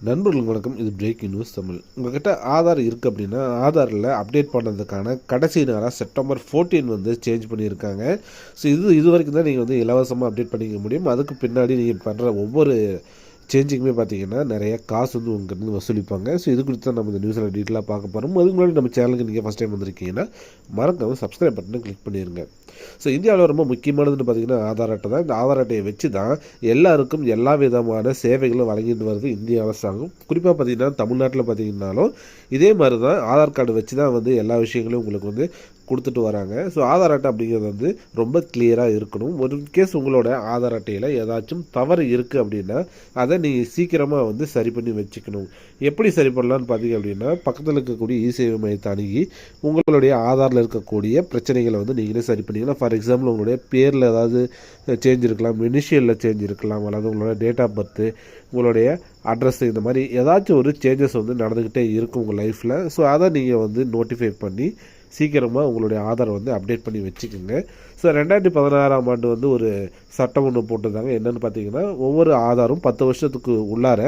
நண்பர்களுக்கு வணக்கம். இது பிரேக்கிங் நியூஸ் தமிழ். உங்கள்கிட்ட ஆதார் இருக்குது அப்படின்னா ஆதாரில் அப்டேட் பண்ணுறதுக்கான கடைசி நாளாக செப்டம்பர் 14 வந்து சேஞ்ச் பண்ணியிருக்காங்க. ஸோ இது வரைக்கும் தான் நீங்கள் வந்து இலவசமாக அப்டேட் பண்ணிக்க முடியும். அதுக்கு பின்னாடி நீங்கள் பண்ணுற ஒவ்வொரு சேஞ்சிங்குமே பார்த்தீங்கன்னா நிறைய காசு வந்து உங்கள்கிட்ட வசூலிப்பாங்க. ஸோ இது குறித்து தான் நம்ம இந்த நியூஸில் டீட்டெயிலாக பார்க்க போகிறோம். அதுக்கு முன்னாடி நம்ம சேனலுக்கு நீங்கள் ஃபஸ்ட் டைம் வந்திருக்கீங்கன்னா மறக்காமல் சப்ஸ்கிரைப் பட்டனை கிளிக் பண்ணிடுங்க. ஸோ இந்தியாவில் ரொம்ப முக்கியமானதுன்னு பார்த்தீங்கன்னா ஆதார் அட்டை தான். இந்த ஆதார் அட்டையை வச்சு தான் எல்லாருக்கும் எல்லா விதமான சேவைகளும் வழங்கிட்டு வருது இந்திய அரசாங்கம். குறிப்பாக பார்த்தீங்கன்னா தமிழ்நாட்டில் பார்த்தீங்கன்னாலும் இதே மாதிரி தான் ஆதார் கார்டு வச்சு தான் வந்து எல்லா விஷயங்களையும் உங்களுக்கு வந்து கொடுத்துட்டு வராங்க. ஸோ ஆதார் அட்டை அப்படிங்கிறது வந்து ரொம்ப கிளியராக இருக்கணும். ஒரு கேஸ் உங்களோட ஆதார் அட்டையில் ஏதாச்சும் தவறு இருக்குது அப்படின்னா அதை நீங்கள் சீக்கிரமாக வந்து சரி பண்ணி வச்சுக்கணும். எப்படி சரி பண்ணலான்னு பார்த்தீங்க அப்படின்னா பக்கத்தில் இருக்கக்கூடிய இ-சேவை மையத்தை அணுகி உங்களுடைய ஆதாரில் இருக்கக்கூடிய பிரச்சனைகளை வந்து நீங்களே சரி பண்ணிக்கலாம். ஃபார் எக்ஸாம்பிள் உங்களுடைய பேரில் ஏதாவது சேஞ்ச் இருக்கலாம், இனிஷியலில் சேஞ்ச் இருக்கலாம், அல்லது உங்களோட டேட் ஆஃப் பர்த்து, உங்களுடைய அட்ரஸ், இந்த மாதிரி ஏதாச்சும் ஒரு சேஞ்சஸ் வந்து நடந்துக்கிட்டே இருக்கும் உங்கள் லைஃப்பில். ஸோ அதை நீங்கள் வந்து நோட்டிஃபை பண்ணி சீக்கிரமாக உங்களுடைய ஆதார் வந்து அப்டேட் பண்ணி வச்சுக்கோங்க. ஸோ 2016ஆம் ஆண்டு வந்து ஒரு சட்டம் ஒன்று போட்டிருந்தாங்க. என்னென்னு பார்த்தீங்கன்னா ஒவ்வொரு ஆதாரும் 10 வருஷத்துக்கு உள்ளார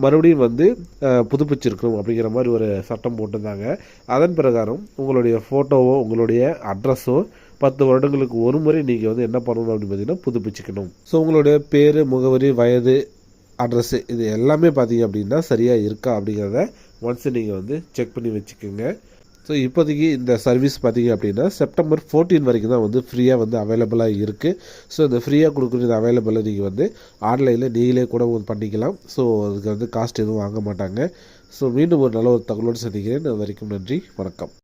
மறுபடியும் வந்து புதுப்பிச்சிருக்கணும் அப்படிங்கிற மாதிரி ஒரு சட்டம் போட்டிருந்தாங்க. அதன் பிரகாரம் உங்களுடைய ஃபோட்டோவோ உங்களுடைய அட்ரஸோ 10 வருடங்களுக்கு ஒரு முறை நீங்கள் வந்து என்ன பண்ணணும் அப்படின்னு பார்த்தீங்கன்னா புதுப்பிச்சுக்கணும். ஸோ உங்களுடைய பேர், முகவரி, வயது, அட்ரஸ்ஸு இது எல்லாமே பார்த்தீங்க அப்படின்னா சரியாக இருக்கா அப்படிங்கிறத ஒன்ஸ் நீங்கள் வந்து செக் பண்ணி வச்சுக்கோங்க. ஸோ இப்போதைக்கு இந்த சர்வீஸ் பார்த்தீங்க அப்படின்னா செப்டம்பர் 14 வரைக்கும் தான் வந்து ஃப்ரீயாக வந்து அவைலபிளாக இருக்குது. ஸோ இந்த ஃப்ரீயாக கொடுக்குற இந்த அவைலபிளாக நீங்கள் வந்து ஆன்லைனில் நீங்களே கூட பண்ணிக்கலாம். ஸோ அதுக்கு வந்து காஸ்ட் எதுவும் வாங்க மாட்டாங்க. ஸோ மீண்டும் ஒரு நல்ல ஒரு தகவலோடு சந்திக்கிறேன். அது வரைக்கும் நன்றி, வணக்கம்.